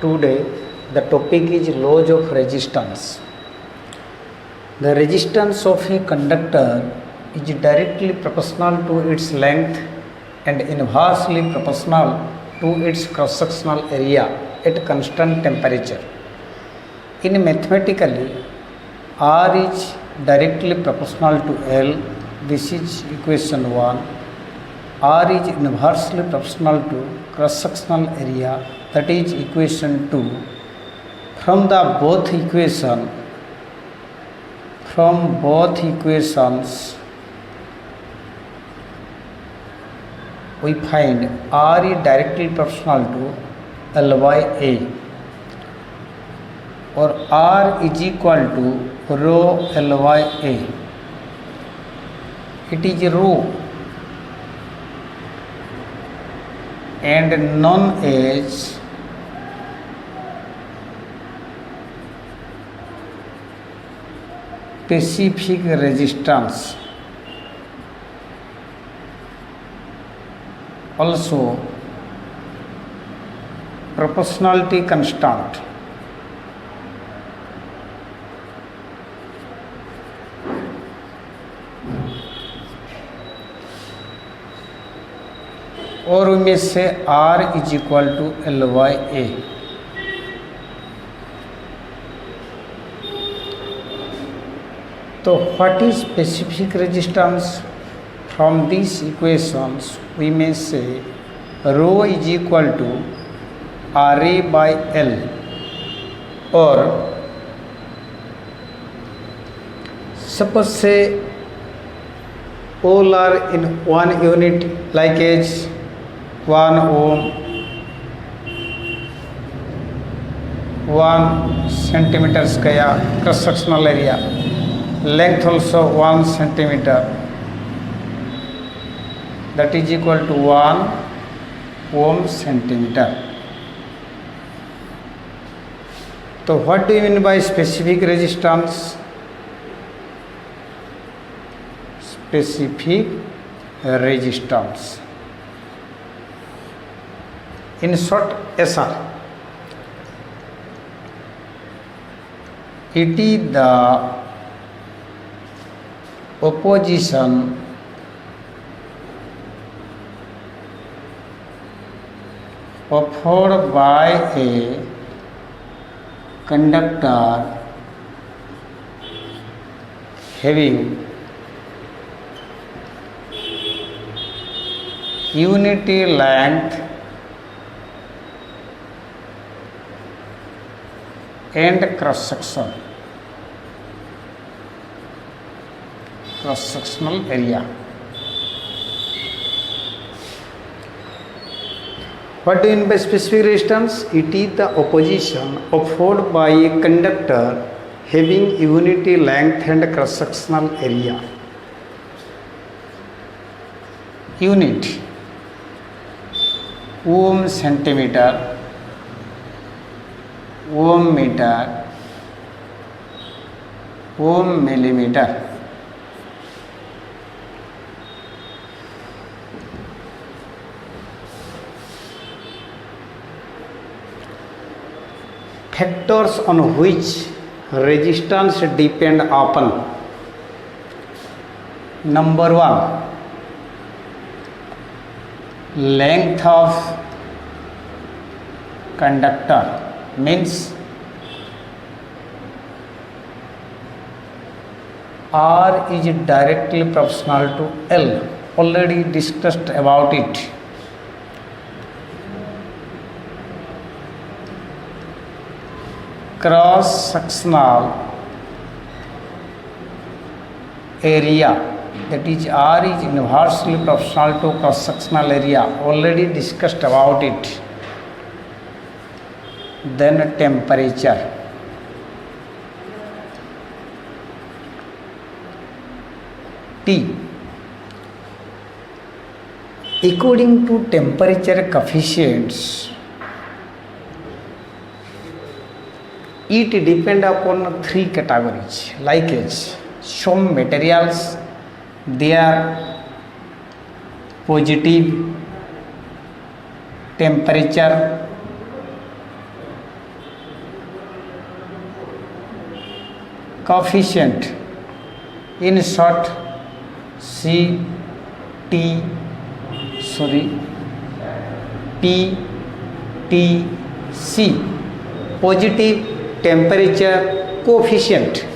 Today the topic is laws of resistance. The resistance of a conductor is directly proportional to its length and inversely proportional to its cross-sectional area at constant temperature. In mathematically, R is directly proportional to L. This is equation 1. R is inversely proportional to cross-sectional area, that is equation 2. From both equations we find R is directly proportional to L by A, or R is equal to rho L by A. It is rho and known as specific resistance, also proportionality constant. और we may say R is equal to L by A. So what is specific resistance? From these equations we may say rho is equal to RA by L, or suppose say all are in one unit, like as 1 ohm, 1 centimeter square cross sectional area, length also 1 centimeter, that is equal to 1 ohm centimeter. So what do you mean by specific resistance? Specific resistance, in short SR. It is the opposition offered by a conductor having unity length and cross-sectional area. What do you mean by specific resistance? It is the opposition offered by a conductor having unity length and cross-sectional area. Unit ohm centimeter, ohm meter, ohm millimeter. Factors on which resistance depend upon: number 1, length of conductor, means R is directly proportional to L, already discussed about it. Cross sectional area, that is R is inversely proportional to cross sectional area, already discussed about it. Then temperature. T. According to temperature coefficients, it depend upon 3 categories, like as some materials, they are positive temperature coefficient, in short PTC, positive temperature coefficient.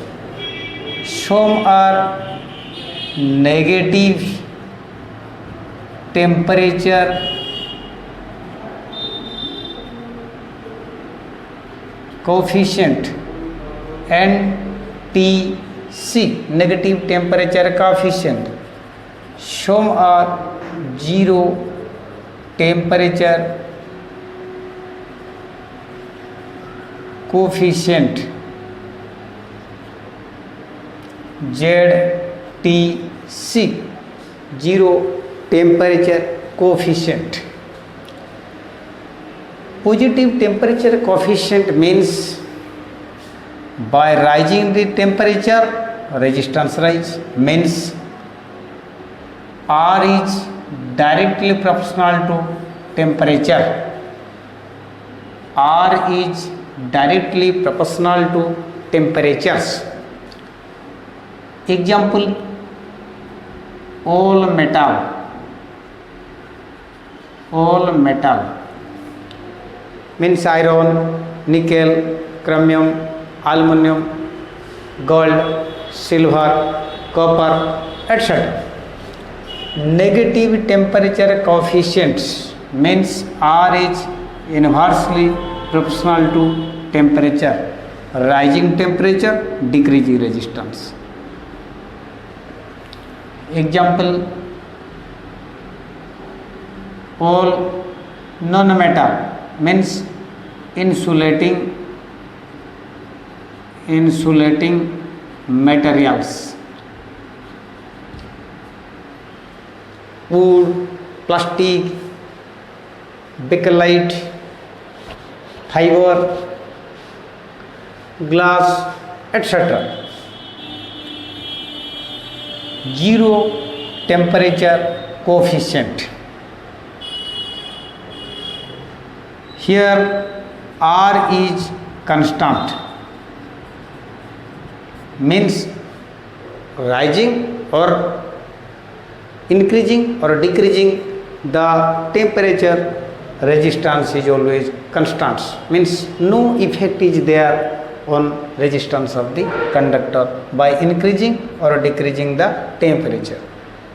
Some are negative temperature coefficient, NTC, negative temperature coefficient. Some are zero temperature coefficient, ZTC, zero temperature coefficient. Positive temperature coefficient means by rising the temperature, resistance rise, means R is directly proportional to temperature. R is directly proportional to temperatures. Example, all metal means iron, nickel, chromium, aluminum, gold, silver, copper, etc. Negative temperature coefficients means R is inversely proportional to temperature. Rising temperature, decreasing resistance. Example, all non-metal means insulating materials, wood, plastic, bakelite, fiber, glass, etc. Zero temperature coefficient. Here R is constant, means rising or increasing or decreasing, the temperature resistance is always constant, means no effect is there on resistance of the conductor by increasing or decreasing the temperature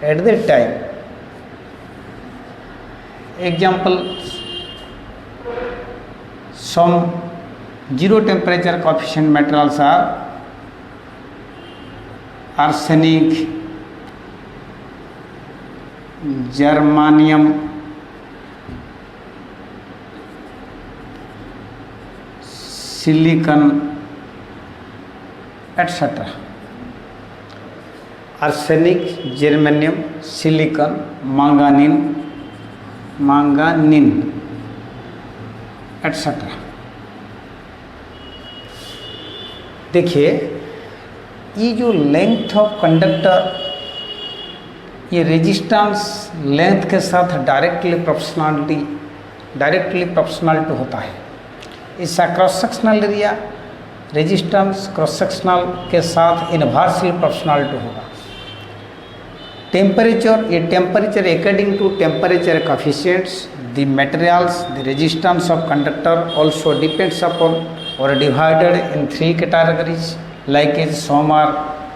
at that time. Example, some zero temperature coefficient materials are arsenic, germanium, silicon, etc. Arsenic, germanium, silicon, manganese, etc. देखिए ये जो length of conductor, ये resistance length के साथ directly proportional to होता है। इसका cross sectional area resistance cross sectional के साथ इनवर्सली प्रोपोर्शनल टू होगा। टेम्परेचर, ये temperature according to temperature coefficients the materials the resistance of conductor also depends upon or divided in three categories, like as some are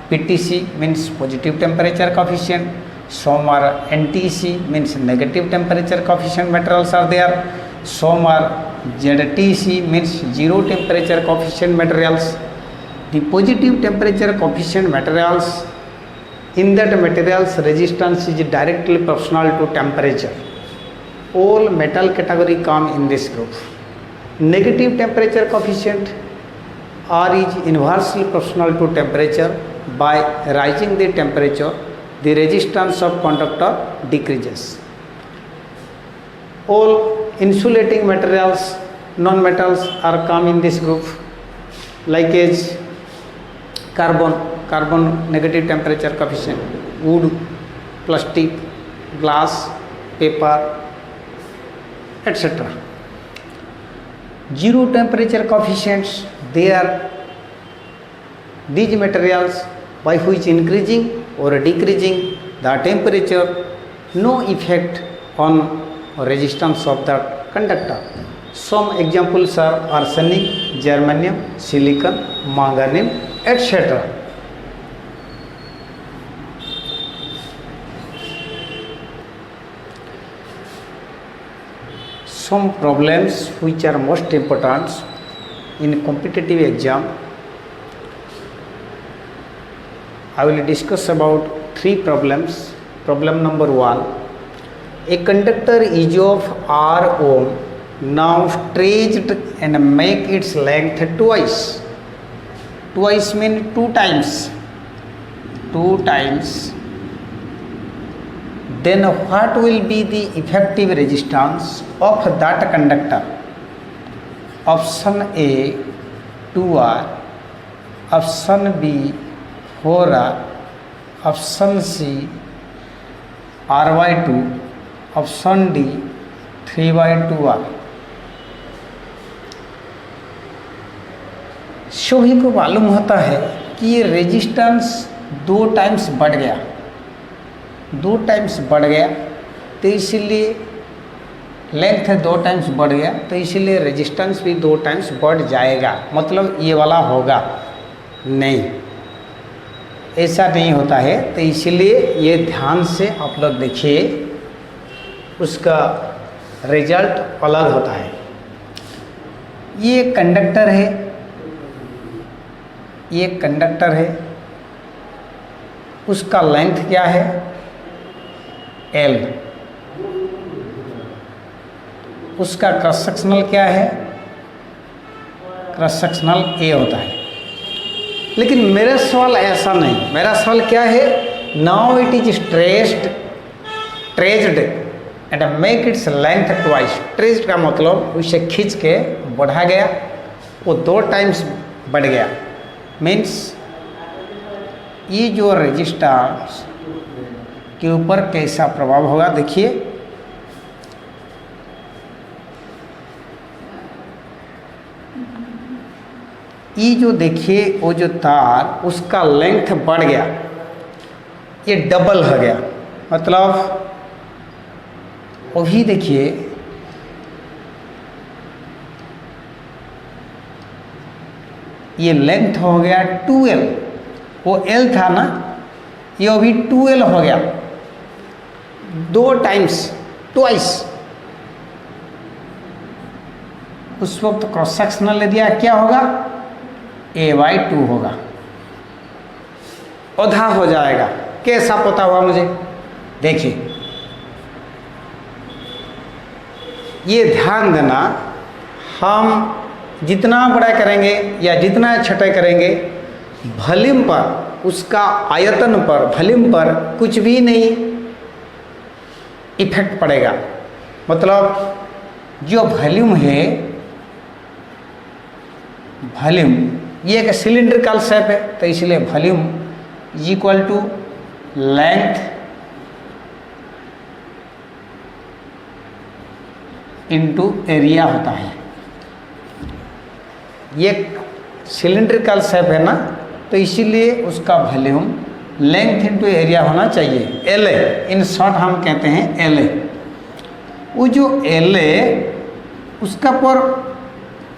PTC means positive temperature coefficient, some are NTC means negative temperature coefficient materials are there, some are ZTC means zero temperature coefficient materials. The positive temperature coefficient materials, in that materials resistance is directly proportional to temperature. All metal category come in this group. Negative temperature coefficient, R is inversely proportional to temperature. By rising the temperature, the resistance of conductor decreases. All insulating materials, non-metals are come in this group, like as carbon negative temperature coefficient, wood, plastic, glass, paper, etc. Zero temperature coefficients, they are these materials by which increasing or decreasing the temperature no effect on resistance of the conductor. Some examples are arsenic, germanium, silicon, manganese, etc. Some problems which are most important in competitive exam, I will discuss about 3 problems. Problem number 1, a conductor is of R ohm, now stretched and make its length twice. Twice mean 2 times. 2 times. Then what will be the effective resistance of that conductor? Option A 2R, option B 4R, option C R/2, option D 3/2R। सभी को मालूम होता है कि ये resistance 2 times बढ़ गया, 2 times बढ़ गया, तो इसीलिए लेंथ 2 टाइम्स बढ़ गया, तो इसीलिए रेजिस्टेंस भी 2 टाइम्स बढ़ जाएगा। मतलब ये वाला होगा नहीं, ऐसा नहीं होता है। तो इसीलिए ये ध्यान से आप लोग देखिए, उसका रिजल्ट अलग होता है। ये कंडक्टर है, ये कंडक्टर है, उसका लेंथ क्या है L, उसका क्रॉस सेक्शनल क्या है, क्रॉस सेक्शनल A होता है। लेकिन मेरा सवाल ऐसा नहीं, मेरा सवाल क्या है, now it is stretched and make its length twice. Stretched का मतलब उसे खींच के बढ़ा गया, वो 2 टाइम्स बढ़ गया। मीन्स ये जो रेजिस्टेंस के ऊपर कैसा प्रभाव होगा देखिए। ये जो देखिए वो जो तार, उसका लेंथ बढ़ गया, ये डबल हो गया। मतलब अभी देखिए ये लेंथ हो गया 2L, वो L था ना, ये अभी 2L हो गया, 2 टाइम्स, ट्वाइस। उस वक्त क्रॉस सेक्शनल एरिया क्या होगा, A/2 होगा, आधा हो जाएगा। कैसा पता हुआ मुझे, देखिए ये ध्यान देना, हम जितना बड़ा करेंगे या जितना छोटा करेंगे, वॉल्यूम पर, उसका आयतन पर, वॉल्यूम पर कुछ भी नहीं इफेक्ट पड़ेगा। मतलब जो वॉल्यूम है, वॉल्यूम ये एक सिलिंड्रिकल शेप है, तो इसलिए volume is equal to length into area होता है। ये सिलिंड्रिकल शेप है ना, तो इसीलिए उसका वॉल्यूम लेंथ इनटू एरिया होना चाहिए, LA। इन शॉर्ट हम कहते हैं LA। वो जो LA, उसका पर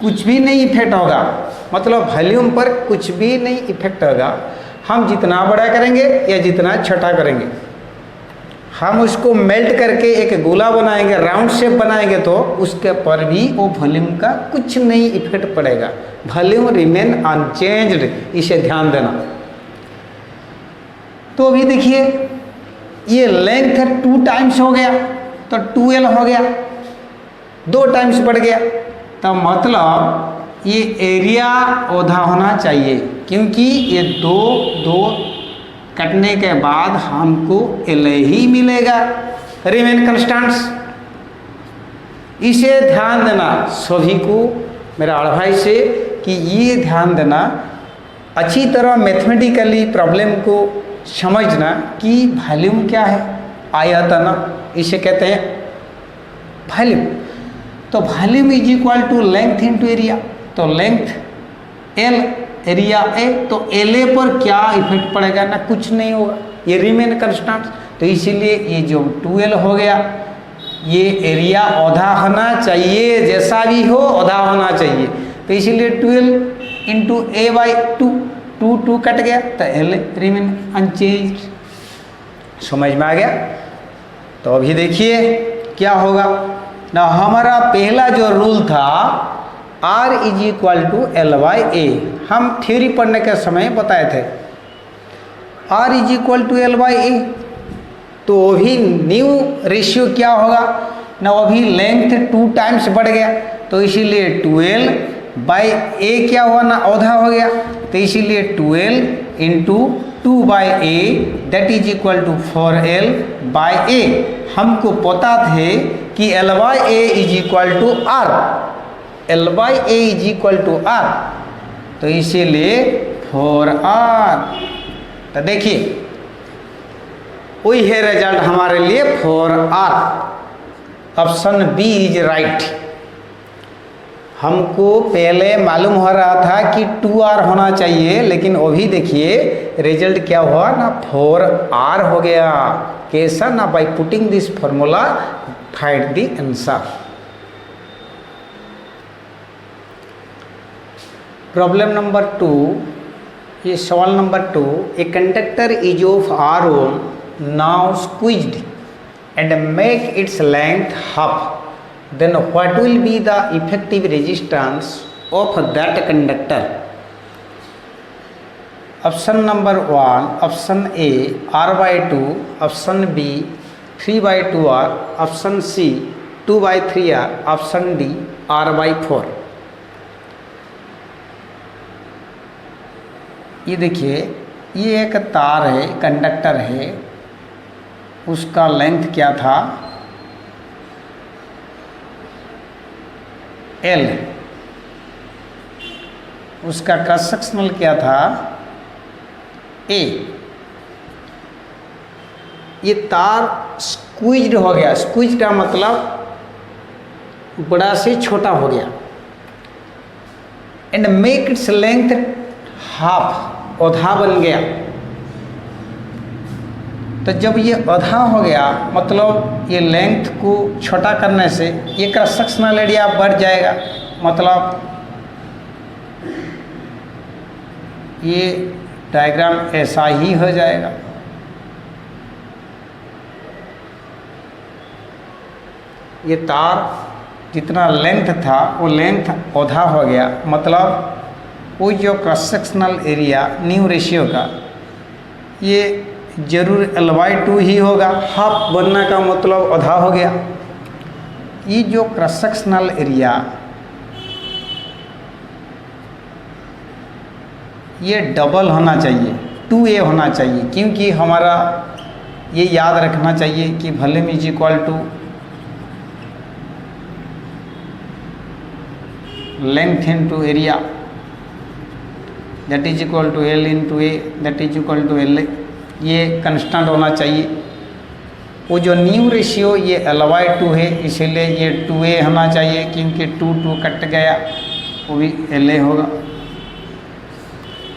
कुछ भी नहीं इफेक्ट होगा, मतलब वॉल्यूम पर कुछ भी नहीं इफेक्ट होगा। हम जितना बड़ा करेंगे या जितना छोटा करेंगे, हम उसको मेल्ट करके एक गोला बनाएंगे, राउंड शेप बनाएंगे, तो उसके पर भी वो वॉल्यूम का कुछ नहीं इफेक्ट पड़ेगा, वॉल्यूम रिमेन अनचेंज्ड। इसे ध्यान देना। तो अभी देखिए ये लेंथ 2 टाइम्स हो गया, तो 2L हो गया, 2 टाइम्स बढ़ गया, तो मतलब ये एरिया आधा होना चाहिए, क्योंकि ये 2 कटने के बाद हमको LA ही मिलेगा, रिमेन कंस्टेंट्स। इसे ध्यान देना, सभी को मेरा एडवाइस है कि ये ध्यान देना, अच्छी तरह मैथमेटिकली प्रॉब्लम को समझना कि वॉल्यूम क्या है, आयतन, इसे कहते हैं वॉल्यूम। तो volume is equal to length into area, तो लेंथ L एरिया ए, तो एल ए पर क्या इफेक्ट पड़ेगा ना, कुछ नहीं होगा, ये रिमेन कंस्टेंट। तो इसीलिए ये जो 2L हो गया, ये एरिया आधा होना चाहिए, जैसा भी हो आधा होना चाहिए। तो इसीलिए 12 इंटू ए बाई 2 कट गया, तो एल रिमेन अनचेंज। समझ में आ गया? तो अभी देखिए क्या होगा ना, हमारा पहला जो रूल था R is equal to L by A, हम थ्योरी पढ़ने के समय बताए थे R is equal to L by A. तो अभी न्यू रेशियो क्या होगा ना, अभी लेंथ 2 टाइम्स बढ़ गया, तो इसीलिए 2L बाई ए क्या हुआ ना, आधा हो गया। तो इसीलिए 2L into 2 by a that is equal to 4L by a. हमको पता थे कि L by a is equal to R, L by a is equal to R, तो इसीलिए 4R। तो देखिए वही है रिजल्ट हमारे लिए 4R। Option B is right. हमको पहले मालूम हो रहा था कि 2R होना चाहिए, लेकिन अभी देखिए रिजल्ट क्या हुआ ना, 4R हो गया। कैसा ना, by putting this formula find the answer. Problem number 2, ये सवाल नंबर 2, a conductor is of R ohm now squeezed and make its length half, then what will be the effective resistance of that conductor? Option number 1, option A R by 2, option B 3 by 2R, option C 2 by 3R, option D R by 4। ये देखिए, ये एक तार है, conductor है, उसका length क्या था L, उसका क्रॉस सेक्शनल क्या था A। ये तार स्क्वीज्ड हो गया, स्क्वीज्ड का मतलब बड़ा से छोटा हो गया, and make its length half, आधा बन गया। तो जब ये आधा हो गया, मतलब ये लेंथ को छोटा करने से ये क्रॉस सेक्शनल एरिया बढ़ जाएगा, मतलब ये डायग्राम ऐसा ही हो जाएगा। ये तार जितना लेंथ था वो लेंथ आधा हो गया, मतलब वो जो cross sectional area new ratio का ये जरूर L/2 ही होगा, हाफ बनने का मतलब आधा हो गया। ये जो क्रॉस सेक्शनल एरिया ये डबल होना चाहिए, 2A होना चाहिए, क्योंकि हमारा ये याद रखना चाहिए कि volume is equal to length into area that is equal to L into A that is equal to LA। ये कांस्टेंट होना चाहिए। वो जो न्यू रेशियो ये L/2 है, इसीलिए ये 2A होना चाहिए, क्योंकि 2 कट गया, वो भी LA होगा।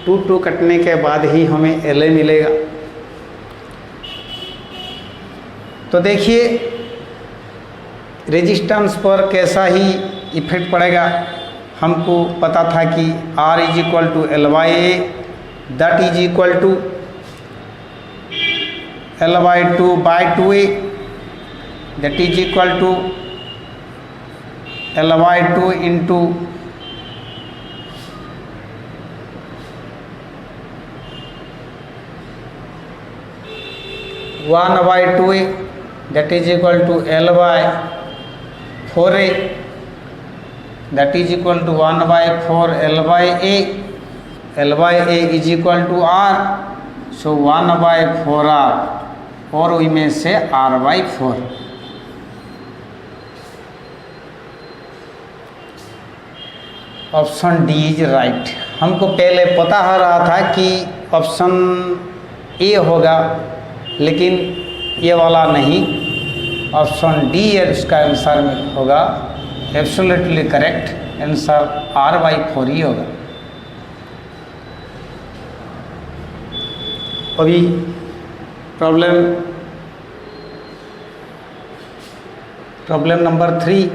2 कटने के बाद ही हमें LA मिलेगा। तो देखिए रेजिस्टेंस पर कैसा ही इफेक्ट पड़ेगा। हमको पता था कि R इज इक्वल टू L/A that is equal to L/2 by 2A that is equal to L/2 into 1 by 2A that is equal to L/4A that is equal to 1 by 4 L/A. L/A is equal to R, so 1 by 4R, और इनमें से R/4। Option D is right. हमको पहले पता हो रहा था कि ऑप्शन ए होगा, लेकिन ये वाला नहीं, ऑप्शन डी इसका आंसर में होगा। एब्सोल्युटली करेक्ट आंसर R/4 ही होगा। अभी problem number 3,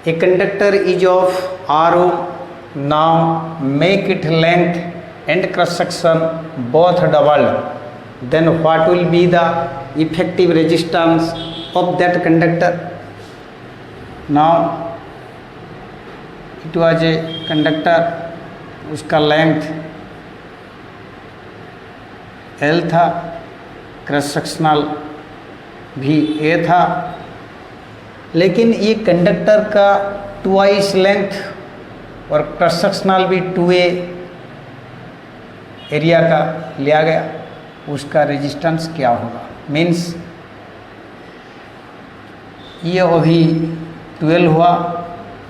a conductor is of R O, now make it length and cross section both doubled, then what will be the effective resistance of that conductor. Now it was a conductor, उसका length L था, cross sectional भी A था, लेकिन ये conductor का twice length और cross sectional भी 2A area का लिया गया, उसका रेजिस्टेंस क्या होगा। मीन्स ये अभी 12 हुआ,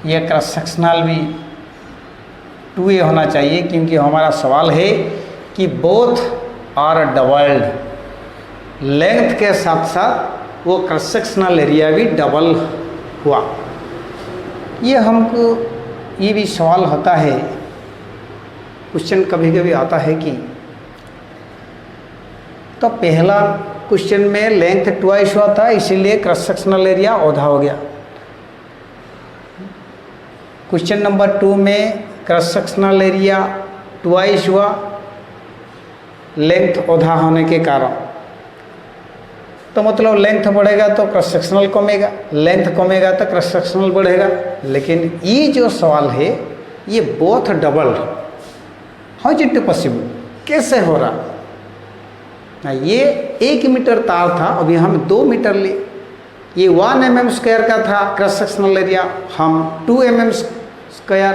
ये क्रॉस सेक्शनल भी 2A होना चाहिए, क्योंकि हमारा सवाल है कि बोथ आर डबल्ड, लेंथ के साथ साथ वो क्रॉस सेक्शनल एरिया भी डबल हुआ। ये हमको ये भी सवाल होता है, क्वेश्चन कभी कभी आता है कि तो पहला क्वेश्चन में लेंथ ट्वाइस हुआ था, इसीलिए क्रॉस सेक्शनल एरिया आधा हो गया। क्वेश्चन नंबर 2 में क्रॉस सेक्शनल एरिया ट्वाइस हुआ, लेंथ आधा होने के कारण, तो मतलब लेंथ बढ़ेगा तो क्रॉस सेक्शनल कमेगा, लेंथ कमेगा तो क्रॉस सेक्शनल बढ़ेगा। लेकिन ये जो सवाल है ये both double, how is it possible, कैसे हो रहा। ये 1 मीटर तार था, अभी हम 2 मीटर लिए, ये 1 mm स्क्वायर का था क्रॉस सेक्शनल एरिया, हम 2 mm square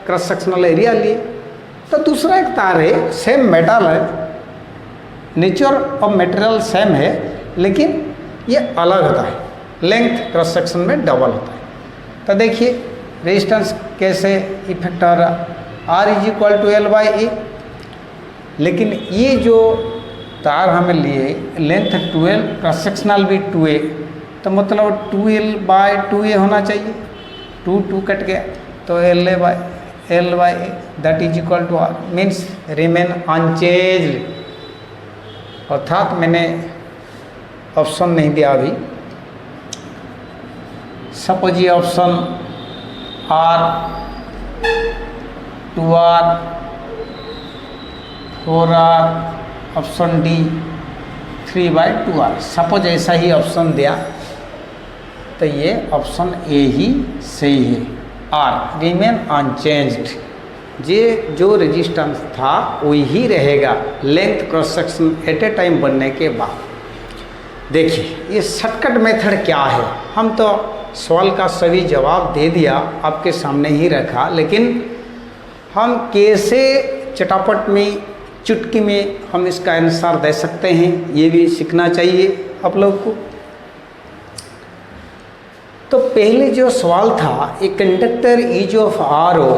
cross sectional area लिए। तो दूसरा एक तार है, सेम मेटल है, नेचर ऑफ मटेरियल सेम है, लेकिन ये अलग होता है, लेंथ क्रॉस सेक्शन में डबल होता है। तो देखिए रेजिस्टेंस कैसे इफेक्ट हो रहा, R = L/A, लेकिन ये जो तार हमें लिए लेंथ 12, क्रॉस सेक्शनल भी 2A, तो मतलब 2L/2A होना चाहिए, 2 कट गया तो L/A that is equal to R, means remain unchanged. अर्थात मैंने ऑप्शन नहीं दिया अभी, सपोज ये option R, 2R, 4R, option D 3/2R, suppose ऐसा ही ऑप्शन दिया तो ये ऑप्शन A ही सही है, R रिमेन अनचेंज्ड, ये जो रेजिस्टेंस था वही रहेगा length cross section at a time बनने के बाद। देखिए ये शॉर्टकट मेथड क्या है, हम तो सवाल का सभी जवाब दे दिया, आपके सामने ही रखा, लेकिन हम कैसे चटापट में चुटकी में हम इसका आंसर दे सकते हैं ये भी सीखना चाहिए आप लोग को। तो पहले जो सवाल था, ए conductor is of RO,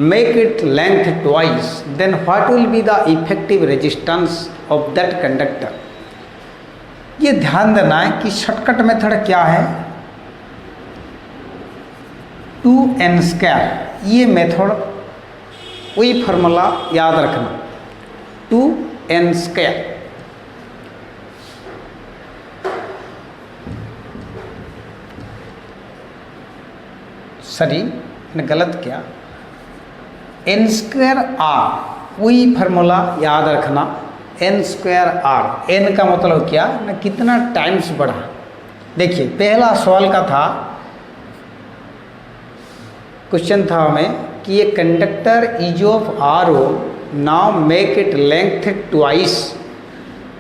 make it length twice, then what will be the effective resistance of that conductor। ये ध्यान देना है कि शॉर्टकट मेथड क्या है, 2n², ये मेथड वही फार्मूला याद रखना, 2n²। सॉरी मैंने गलत किया, n² R, वही फार्मूला याद रखना, n² R, n का मतलब क्या ना, कितना टाइम्स बढ़ा। देखिए पहला सवाल का था, क्वेश्चन था हमें कि ये conductor is of RO, now make it length twice,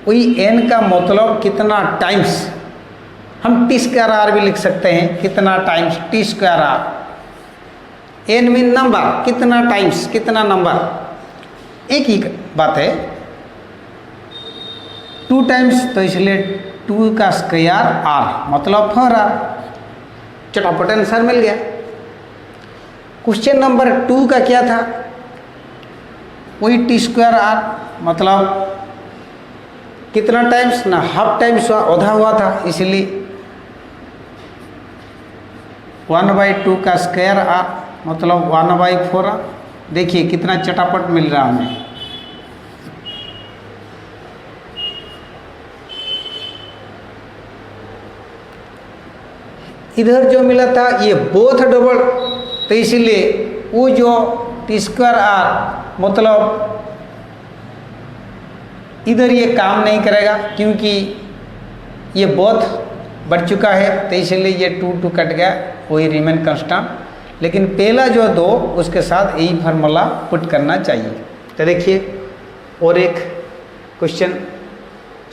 वही n का मतलब कितना टाइम्स, हम t² R भी लिख सकते हैं, कितना times t² R, n mean number, कितना टाइम्स, कितना नंबर, एक ही बात है, 2 टाइम्स, तो इसलिए 2 का स्क्वायर R मतलब 4R, चटापट आंसर मिल गया। क्वेश्चन नंबर 2 का क्या था, वही t² R मतलब कितना टाइम्स ना, हाफ टाइम्स हुआ, आधा हुआ था, इसलिए 1/2 का स्क्वायर R मतलब 1/4R। देखिए कितना चटापट मिल रहा हमें, इधर जो मिला था ये बोथ डबल, तो इसीलिए वो जो टी स्क्वायर आर मतलब इधर ये काम नहीं करेगा क्योंकि ये बोथ बढ़ चुका है, तो इसलिए ये 2 कट गया, वही रिमेन कांस्टेंट। लेकिन पहला जो 2 उसके साथ यही फार्मूला पुट करना चाहिए। तो देखिए और एक क्वेश्चन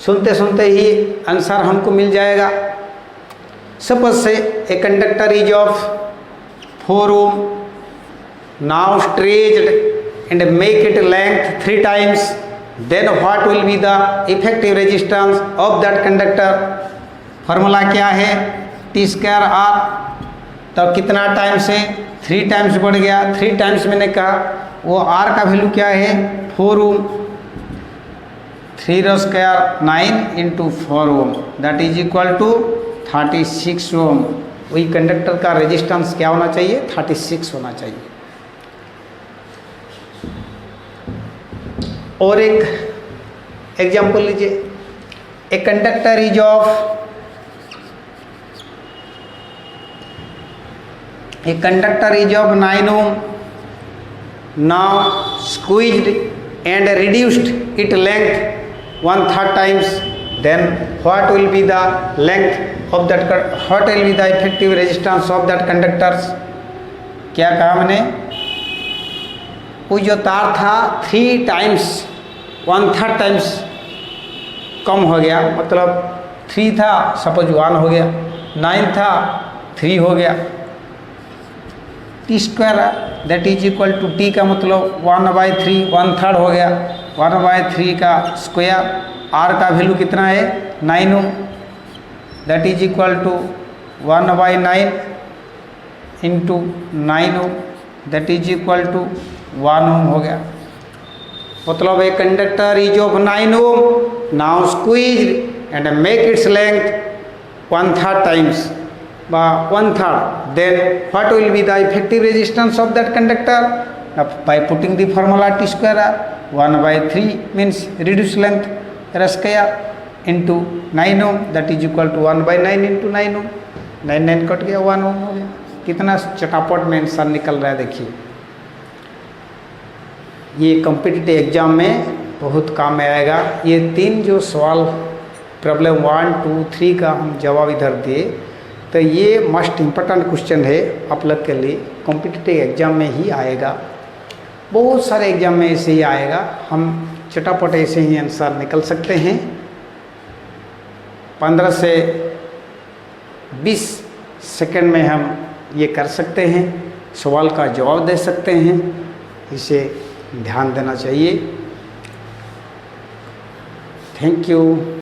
सुनते सुनते ही आंसर हमको मिल जाएगा। सपोज से ए conductor is of 4 ohm, now stretched and make it length 3 times, then what will be the effective resistance of that conductor? Formula क्या है? टी स्क्वायर आर, तो कितना टाइम से 3 टाइम्स बढ़ गया। 3 टाइम्स मैंने कहा वो आर का वैल्यू क्या है 4 ohm, 3 square 9 into 4 ohm that is equal to 36 ohm। वही कंडक्टर का रेजिस्टेंस क्या होना चाहिए? 36 होना चाहिए। और एक एग्जाम्पल लीजिए, ए conductor is of A conductor is of 9 ohm, now squeezed and reduced its length 1/3 times, then what will be the length of that, what will be the effective resistance of that conductors? क्या कहा मैंने? वो जो तार था 3 times 1/3 times कम हो गया, मतलब 3 था सपोज 1 हो गया, 9 था 3 हो गया। T square that is equal to T का मतलब 1/3 1/3 हो गया, 1/3 का स्क्वायर। आर का वैल्यू कितना है 9 ohm that is equal to 1/9 into 9 ohm that is equal to 1 ohm हो गया। मतलब a conductor is of 9 ohm, now squeezed and make its length 1/3 times 1/3, then what will be the effective resistance of that conductor? By putting the formula T square R, 1/3 means reduced length R square into 9 ohm that is equal to 1/9 into 9 ohm, 9 cut गया 1 ohm हो गया। कितना चटापट में answer निकल रहा है देखिए। ये कॉम्पिटिटिव एग्जाम में बहुत काम में आएगा। ये 3 जो सवाल प्रॉब्लम 1 2 3 का हम जवाब इधर दिए, तो ये मस्ट इम्पोर्टेंट क्वेश्चन है आप लोग के लिए, कॉम्पिटिटिव एग्जाम में ही आएगा। बहुत सारे एग्जाम में ऐसे ही आएगा, हम चटापट ऐसे ही आंसर निकल सकते हैं। 15 से 20 सेकंड में हम ये कर सकते हैं, सवाल का जवाब दे सकते हैं, इसे ध्यान देना चाहिए। Thank you.